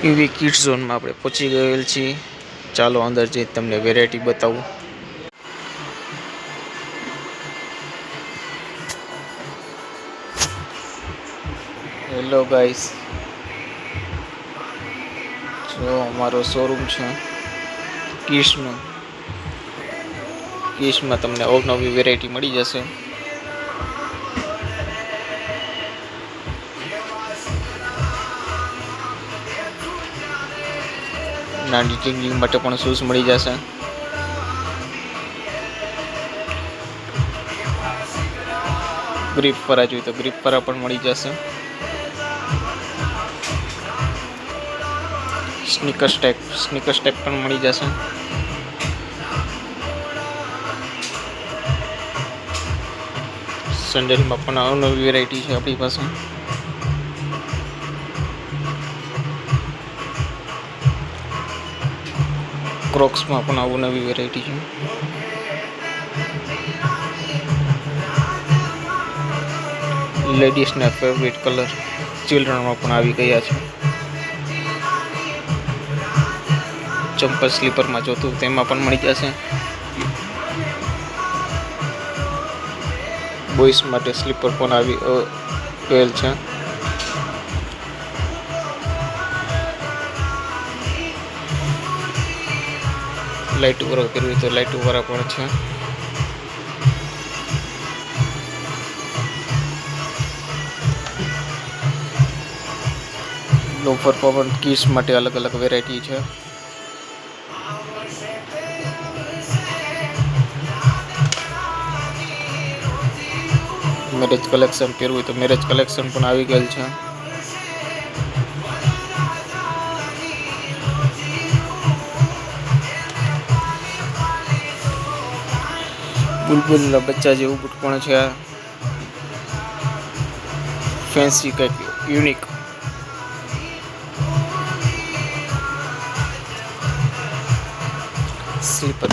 એવી કિડ્સ ઝોનમાં આપણે પહોંચી ગયેલ છીએ. ચાલો અંદર જઈ તમને વેરાયટી બતાવું. હેલો ગાઈસ, જો અમારો શોરૂમ છે કિડ્સનો. કિડ્સમાં તમને અવનવી વેરાયટી મળી જશે. નાની ટીંગલિંગ માટે પણ શૂઝ મળી જશે. ગ્રીપ વાળા જોઈએ તો ગ્રીપ વાળા પણ મળી જશે. સ્નીકર્સ ટાઈપ પણ મળી જશે. સેન્ડલમાં પણ અવનવી વેરાયટી છે આપણી પાસે. ક્રોક્સમાં પણ અવનવી વેરાયટી છે. લેડીઝના ફેવરિટ કલર ચિલ્ડ્રનમાં પણ આવી ગયા છે. ચંપલ સ્લીપરમાં જોતું તેમાં પણ મળી જશે. બોಯ್સ માટે સ્લીપર પણ આવી ગયેલ છે. લાઇટ વાળા કરવી તો લાઇટ વાળા પણ છે. લોફર પણ કિડ્સ માટે અલગ અલગ વેરાયટી છે. મેરેજ કલેક્શન પહેરવું હોય તો મેરેજ કલેક્શન પણ આવી ગયેલ છે. બુલબુલના બચ્ચા જેવું બૂટ પણ છે. ફેન્સી કંઈક યુનિક. સ્લીપર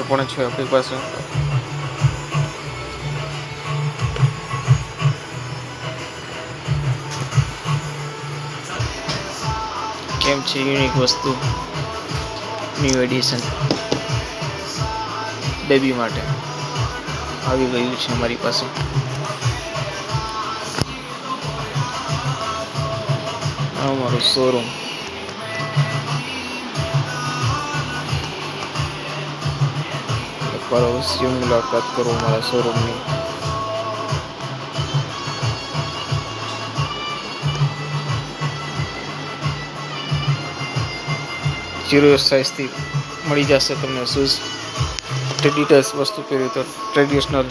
પણ છે આપણી પાસે. કેમ છે યુનિક વસ્તુ, ન્યૂ એડિશન બેબી માટે આવી ગયું છે અમારી પાસે. અમારું શોરૂમ. એકવાર અવશ્ય મુલાકાત કરો અમારા શોરૂમની. ઝીરો સાઇઝથી મળી જશે તમને શૂઝ. ટ્રેડિટર્સ વસ્તુ પહેરવી તો ટ્રેડિશનલ.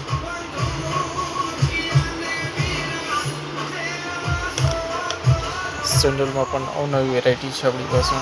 સેન્ડલમાં પણ અવનવી વેરાયટી છે આપણી પાસે.